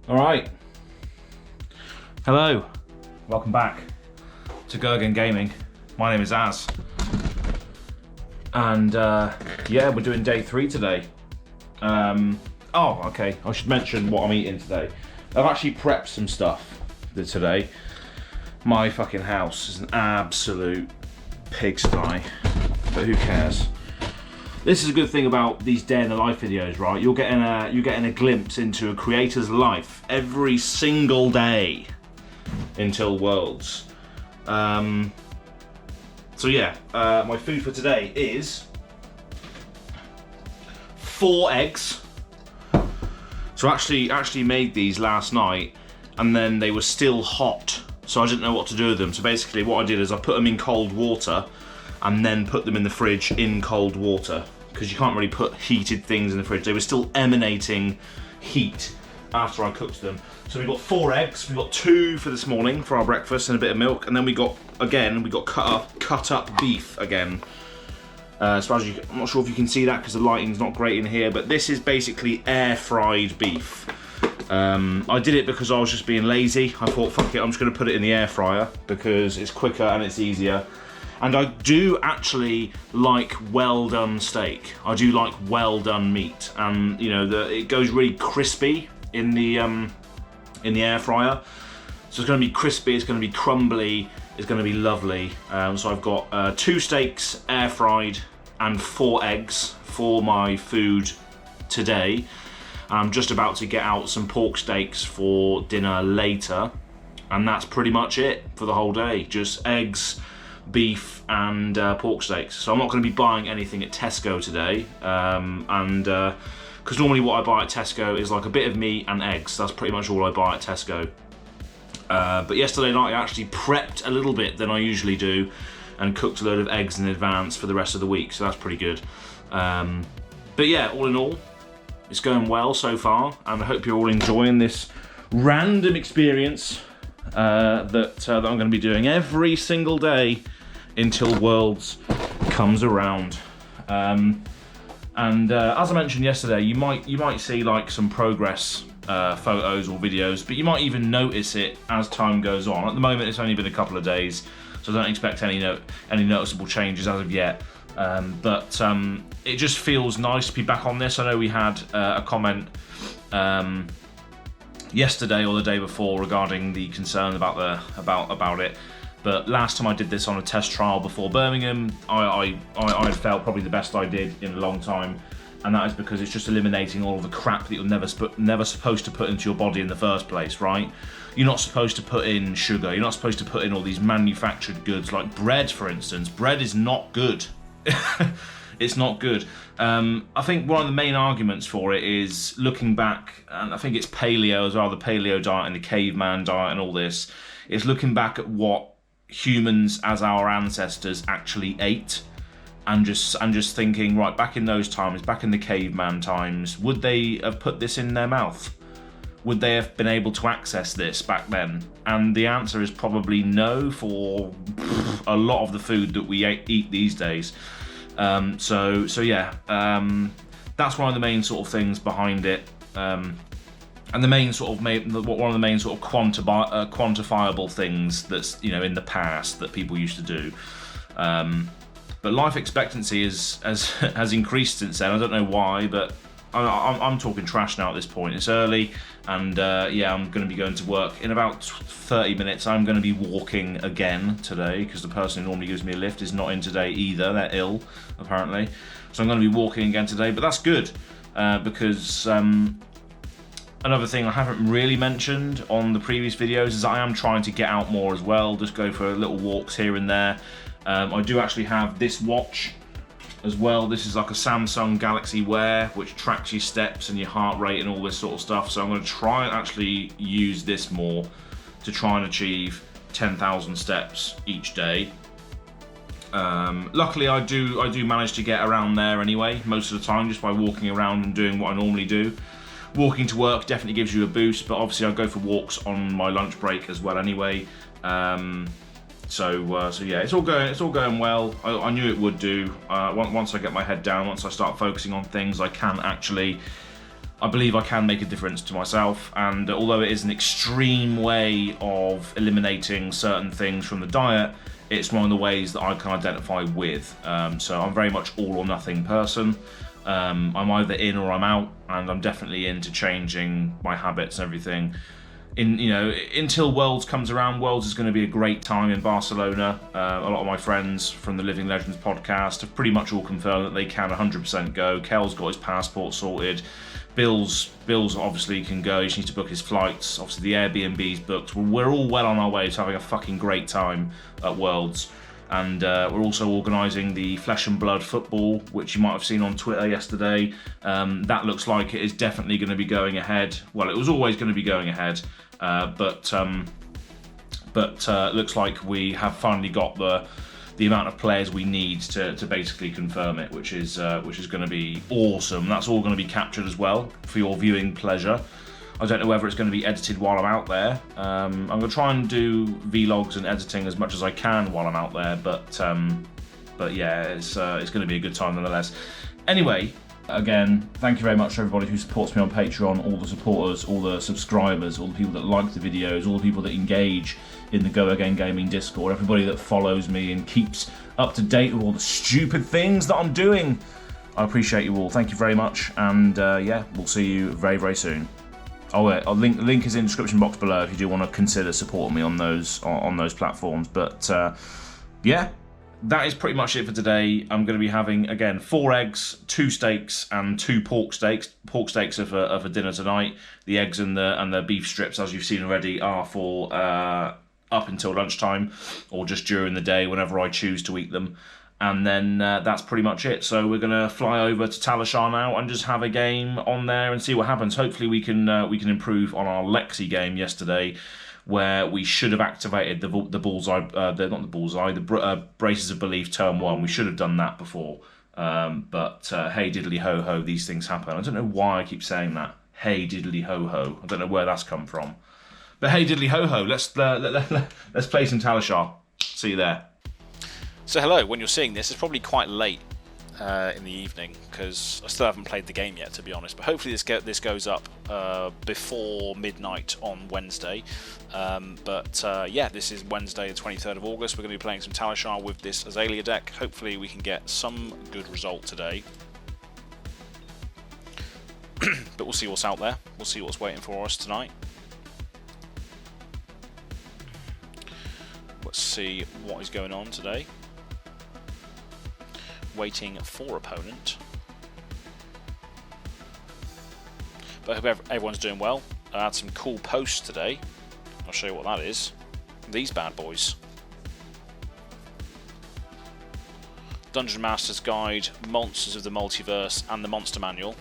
All right. Hello. Welcome back to Gergen Gaming. My name is Az. And yeah, we're doing day 3 today. Okay. I should mention what I'm eating today. I've actually prepped some stuff today. My fucking house is an absolute pigsty, but who cares? This is a good thing about these day in the life videos, right? You're getting a glimpse into a creator's life every single day until Worlds. So yeah, my food for today is 4 eggs. So actually made these last night, and then they were still hot, so I didn't know what to do with them. So basically, what I did is I put them in cold water, and then put them in the fridge in cold water, because you can't really put heated things in the fridge. They were still emanating heat after I cooked them. So we got 4 eggs. We got 2 for this morning for our breakfast and a bit of milk, and then we got cut up beef again. So as I'm not sure if you can see that because the lighting's not great in here, but this is basically air fried beef. I did it because I was just being lazy. I thought, fuck it, I'm just going to put it in the air fryer because it's quicker and it's easier. And I do actually like well done steak. I do like well done meat, and you know it goes really crispy in the air fryer. So it's going to be crispy. It's going to be crumbly. It's going to be lovely. So I've got 2 steaks air fried and 4 eggs for my food today. I'm just about to get out some pork steaks for dinner later, and that's pretty much it for the whole day. Just eggs, beef and pork steaks. So I'm not going to be buying anything at Tesco today, because normally what I buy at Tesco is like a bit of meat and eggs. That's pretty much all I buy at Tesco. But yesterday night I actually prepped a little bit than I usually do and cooked a load of eggs in advance for the rest of the week, so that's pretty good. But yeah, all in all, it's going well so far, and I hope you're all enjoying this random experience that I'm going to be doing every single day until Worlds comes around. And as I mentioned yesterday, you might see like some progress photos or videos, but you might even notice it as time goes on. At the moment, it's only been a couple of days, so I don't expect any noticeable changes as of yet. But it just feels nice to be back on this. I know we had a comment yesterday or the day before regarding the concern about it. But last time I did this on a test trial before Birmingham, I felt probably the best I did in a long time, and that is because it's just eliminating all of the crap that you're never supposed to put into your body in the first place, right? You're not supposed to put in sugar. You're not supposed to put in all these manufactured goods like bread, for instance. Bread is not good. It's not good. I think one of the main arguments for it is looking back, and I think it's paleo as well, the paleo diet and the caveman diet and all this, is looking back at what humans as our ancestors actually ate, and just thinking, right, back in those times, back in the caveman times, would they have put this in their mouth? Would they have been able to access this back then? And the answer is probably no for a lot of the food that we eat these days. So yeah, that's one of the main sort of things behind it. And the main sort of one of the main sort of quantifiable things that's, you know, in the past that people used to do. But life expectancy has increased since then. I don't know why, but I'm talking trash now at this point. It's early, and yeah, I'm going to be going to work in about 30 minutes. I'm going to be walking again today because the person who normally gives me a lift is not in today either. They're ill, apparently. So I'm going to be walking again today, but that's good because another thing I haven't really mentioned on the previous videos is I am trying to get out more as well, just go for little walks here and there. I do actually have this watch as well. This is like a Samsung Galaxy Wear, which tracks your steps and your heart rate and all this sort of stuff. So I'm going to try and actually use this more to try and achieve 10,000 steps each day. Luckily, I do manage to get around there anyway, most of the time, just by walking around and doing what I normally do. Walking to work definitely gives you a boost, but obviously I go for walks on my lunch break as well anyway. So yeah, it's all going well. I knew it would do. Once I get my head down, once I start focusing on things, I can actually I believe I can make a difference to myself, and although it is an extreme way of eliminating certain things from the diet, it's one of the ways that I can identify with. So I'm very much all or nothing person. I'm either in or I'm out, and I'm definitely into changing my habits and everything. Until Worlds comes around, Worlds is going to be a great time in Barcelona. A lot of my friends from the Living Legends podcast have pretty much all confirmed that they can 100% go. Kel's got his passport sorted. Bill's obviously can go. He just needs to book his flights. Obviously the Airbnb's booked. We're all well on our way to having a fucking great time at Worlds. And we're also organising the Flesh and Blood football, which you might have seen on Twitter yesterday. That looks like it is definitely going to be going ahead. Well, it was always going to be going ahead, but looks like we have finally got the amount of players we need to basically confirm it, which is going to be awesome. That's all going to be captured as well for your viewing pleasure. I don't know whether it's going to be edited while I'm out there. I'm going to try and do vlogs and editing as much as I can while I'm out there, but yeah, it's going to be a good time nonetheless. Anyway, again, thank you very much to everybody who supports me on Patreon, all the supporters, all the subscribers, all the people that like the videos, all the people that engage in the Go Again Gaming Discord, everybody that follows me and keeps up to date with all the stupid things that I'm doing. I appreciate you all. Thank you very much, and yeah, we'll see you very, very soon. Oh, wait, link is in the description box below if you do want to consider supporting me on those platforms. But yeah, that is pretty much it for today. I'm going to be having, again, 4 eggs, 2 steaks, and 2 pork steaks. Pork steaks are for dinner tonight. The eggs and the beef strips, as you've seen already, are for up until lunchtime, or just during the day whenever I choose to eat them. And then that's pretty much it. So we're going to fly over to Talishar now and just have a game on there and see what happens. Hopefully we can improve on our Lexi game yesterday, where we should have activated the bullseye, the braces of belief turn 1. We should have done that before. But hey diddly ho ho, these things happen. I don't know why I keep saying that. Hey diddly ho ho. I don't know where that's come from. But hey diddly ho ho, let's play some Talishar. See you there. So hello, when you're seeing this, it's probably quite late in the evening, because I still haven't played the game yet, to be honest, but hopefully this goes up before midnight on Wednesday. Yeah, this is Wednesday the 23rd of August. We're going to be playing some Talishar with this Azalea deck. Hopefully we can get some good result today. But we'll see what's out there. We'll see what's waiting for us tonight. Let's see what is going on today. Waiting for opponent. But I hope everyone's doing well. I had some cool posts today. I'll show you what that is. These bad boys. Dungeon Master's Guide, Monsters of the Multiverse, and the Monster Manual.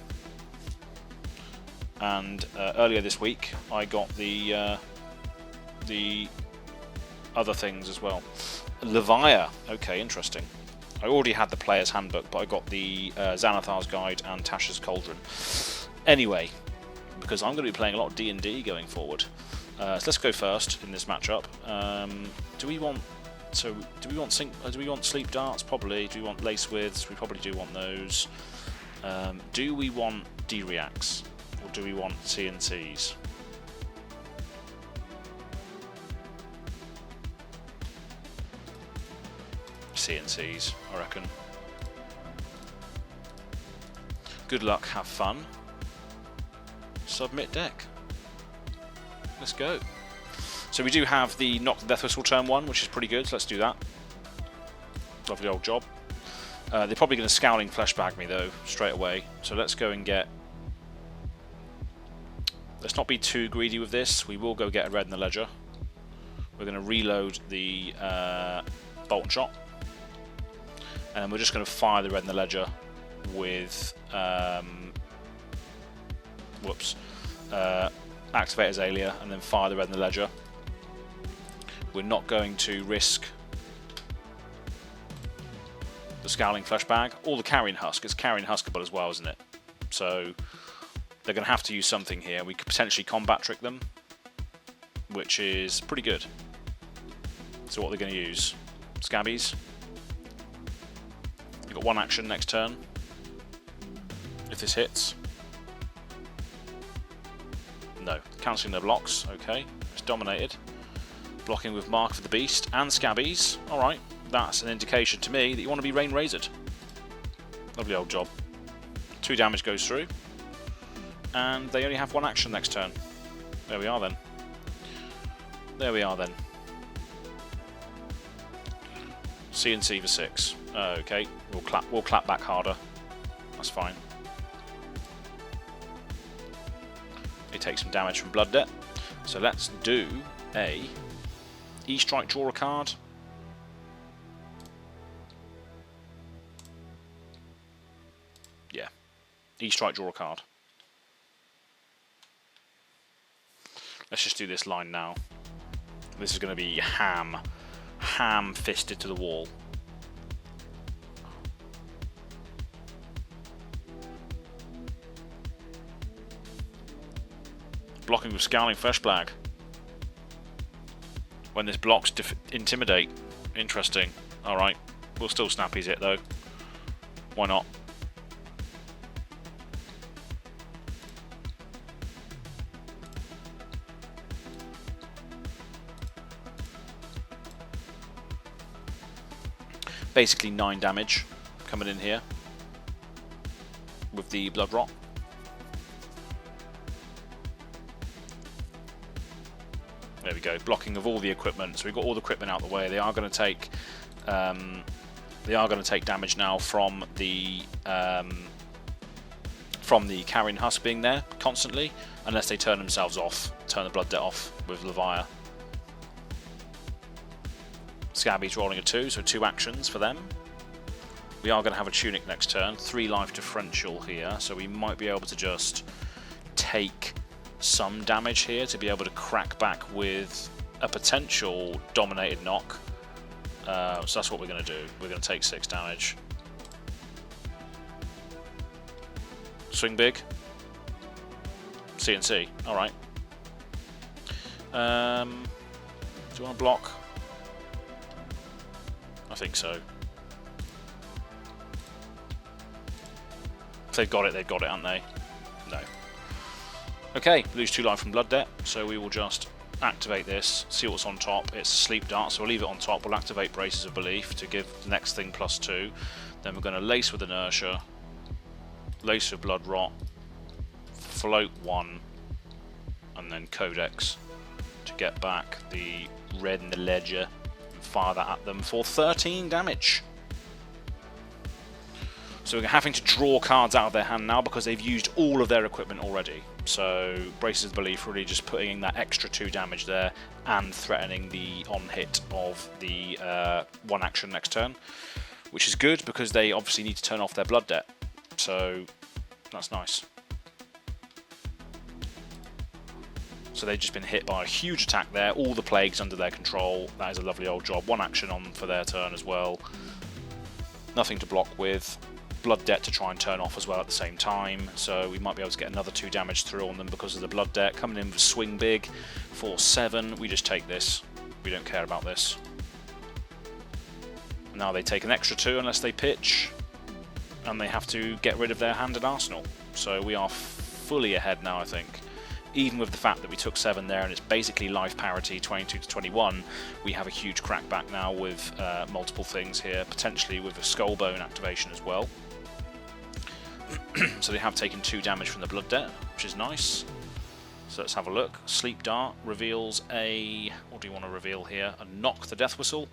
And earlier this week, I got the other things as well. Levia. Okay, interesting. I already had the Player's Handbook, but I got the Xanathar's Guide and Tasha's Cauldron. Anyway, because I'm going to be playing a lot of D&D going forward. So let's go first in this matchup. Do we want sleep darts? Probably. Do we want lace widths? We probably do want those. Do we want D-reacts? Or do we want TNTs? CNCs, I reckon. Good luck, have fun. Submit deck. Let's go. So we do have the Knock the Death Whistle turn 1, which is pretty good, so let's do that. Lovely old job. They're probably going to Scowling Fleshbag me though, straight away. So let's go and get... Let's not be too greedy with this. We will go get a Red in the Ledger. We're going to reload the Bolt and Shot. And then we're just going to fire the Red in the Ledger with activate Azalea and then fire the Red in the Ledger. We're not going to risk the Scowling Fleshbag or the Carrion Husk. It's Carrion Huskable as well, isn't it? So they're going to have to use something here. We could potentially combat trick them, which is pretty good. So what are they going to use? Scabbies. You've got 1 action next turn, if this hits. No. Cancelling their blocks. Okay. It's dominated. Blocking with Mark of the Beast and Scabbies. Alright. That's an indication to me that you want to be Rain Razored. Lovely old job. 2 damage goes through. And they only have 1 action next turn. There we are then. There we are then. CNC for 6. Okay. We'll clap back harder. That's fine. He takes some damage from Blood Debt. So let's do a E-Strike, draw a card. Yeah. E-Strike, draw a card. Let's just do this line now. This is going to be ham-fisted to the wall. Blocking with Scowling Fleshbag. When this blocks, Intimidate. Interesting. Alright. We'll still Snappy's it though. Why not? Basically 9 damage coming in here with the Blood Rot. There we go, blocking of all the equipment. So we've got all the equipment out of the way. They are going to take damage now from the Carrion Husk being there constantly, unless they turn themselves off, turn the Blood Debt off with Leviathan. Scabby's rolling a 2, so 2 actions for them. We are going to have a Tunic next turn, 3 life differential here, so we might be able to just take some damage here to be able to crack back with a potential dominated knock. So that's what we're going to do. We're going to take 6 damage. Swing big. CNC. Alright. Do you want to block? I think so. If they've got it, haven't they? No. Okay, lose 2 life from Blood Debt, so we will just activate this, see what's on top. It's Sleep Dart, so we'll leave it on top. We'll activate Braces of Belief to give the next thing +2. Then we're going to Lace with Inertia, Lace with Blood Rot, Float 1, and then Codex to get back the red in the ledger and fire that at them for 13 damage. So we're having to draw cards out of their hand now because they've used all of their equipment already. So Braces of Belief really just putting in that extra 2 damage there and threatening the on-hit of the 1 action next turn, which is good because they obviously need to turn off their Blood Debt. So that's nice. So they've just been hit by a huge attack there, all the plagues under their control. That is a lovely old job. 1 action on for their turn as well. Nothing to block with. Blood Debt to try and turn off as well at the same time, so we might be able to get another 2 damage through on them because of the Blood Debt. Coming in with Swing Big for 7, we just take this. We don't care about this. Now they take an extra 2 unless they pitch, and they have to get rid of their hand and arsenal. So we are fully ahead now, I think. Even with the fact that we took 7 there and it's basically life parity 22 to 21, we have a huge crackback now with multiple things here, potentially with a Skullbone activation as well. So they have taken 2 damage from the Blood Debt, which is nice. So let's have a look. Sleep Dart reveals a... what do you want to reveal here? A Knock the Death Whistle.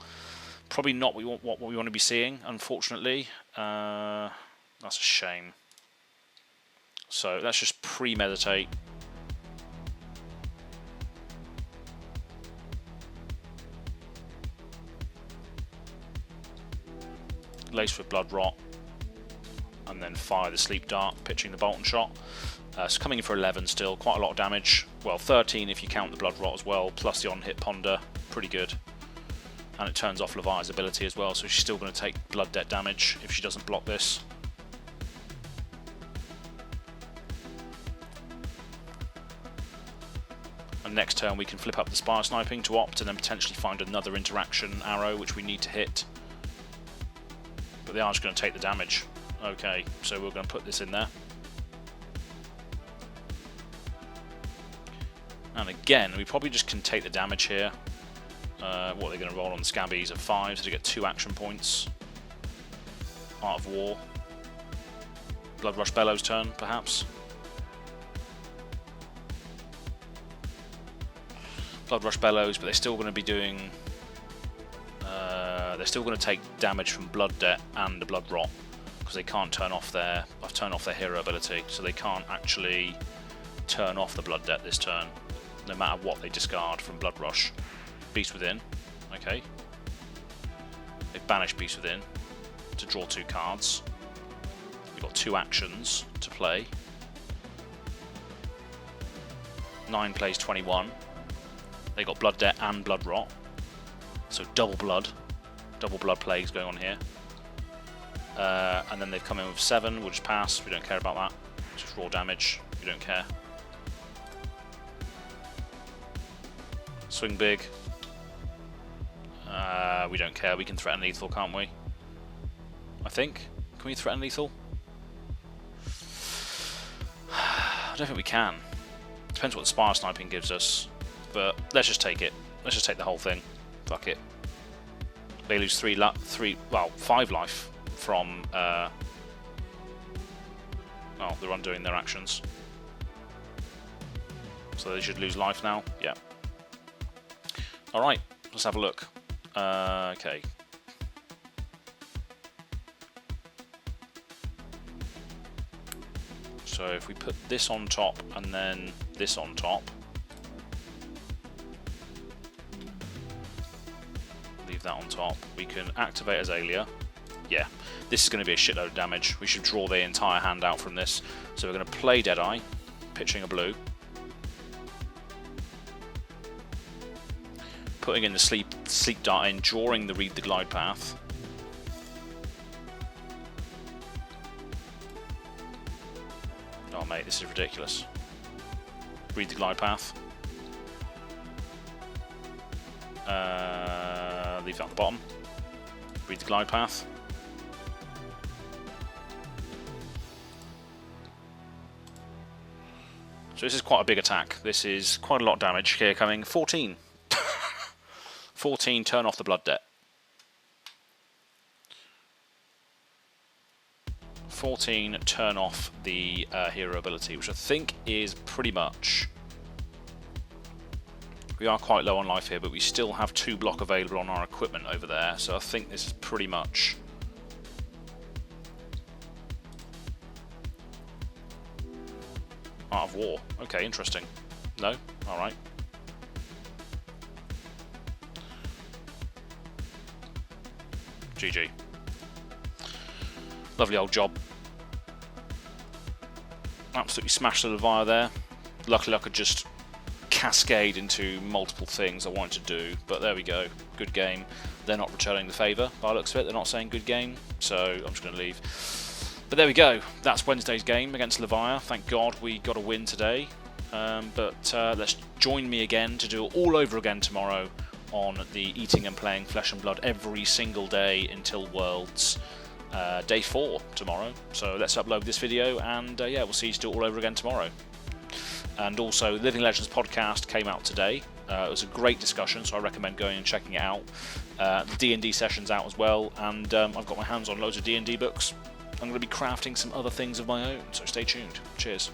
Probably not what we want to be seeing, unfortunately. That's a shame. So let's just premeditate. Lace with Blood Rot, and then fire the Sleep Dart, pitching the Bolton Shot. So coming in for 11 still, quite a lot of damage. Well, 13 if you count the Blood Rot as well, plus the on-hit Ponder, pretty good. And it turns off Leviathan's ability as well, so she's still going to take Blood Debt damage if she doesn't block this. And next turn we can flip up the Spire Sniping to opt and then potentially find another interaction arrow which we need to hit. But they are just going to take the damage. Okay, so we're going to put this in there. And again, we probably just can take the damage here. What are they going to roll on the Scabbies? A 5, so to get 2 action points. Art of War. Bloodrush Bellows turn, perhaps. Bloodrush Bellows, but they're still going to be doing... they're still going to take damage from Blood Debt and the Blood Rot, because they can't turn off their... I've turned off their hero ability, so they can't actually turn off the Blood Debt this turn, no matter what they discard from Blood Rush. Beast Within, okay. They've banished Beast Within to draw 2 cards. We've got 2 actions to play. 9 plays 21. They got Blood Debt and Blood Rot, so double blood plagues going on here. And then they've come in with 7. We'll just pass. We don't care about that. Just raw damage. We don't care. Swing big. We don't care. We can threaten lethal, can't we? I think. Can we threaten lethal? I don't think we can. Depends what the Spire Sniping gives us. But let's just take it. Let's just take the whole thing. Fuck it. They lose 5 life from... well, they're undoing their actions. So they should lose life now. Yeah. Alright, let's have a look. Okay. So if we put this on top and then this on top, leave that on top, we can activate Azalea. Yeah, this is going to be a shitload of damage. We should draw the entire hand out from this. So we're going to play Deadeye, pitching a blue. Putting in the sleep dart in, drawing the Read the Glide Path. Oh mate, this is ridiculous. Read the Glide Path. Leave that on the bottom. Read the Glide Path. So this is quite a big attack. This is quite a lot of damage here coming. 14. 14, turn off the Blood Debt. 14, turn off the hero ability, which I think is pretty much... We are quite low on life here, but we still have 2 block available on our equipment over there, so I think this is pretty much... Art of War. Okay, interesting. No? Alright. GG. Lovely old job. Absolutely smashed the Leviathan there. Luckily I could just cascade into multiple things I wanted to do, but there we go. Good game. They're not returning the favour by the looks of it. They're not saying good game, so I'm just going to leave. But there we go. That's Wednesday's game against Leviathan. Thank God we got a win today. Let's join me again to do it all over again tomorrow on the Eating and Playing Flesh and Blood every single day until Worlds day 4 tomorrow. So let's upload this video and yeah, we'll see you still all over again tomorrow. And also, Living Legends podcast came out today. It was a great discussion, so I recommend going and checking it out. The D&D session's out as well, and I've got my hands on loads of D&D books. I'm going to be crafting some other things of my own, so stay tuned. Cheers.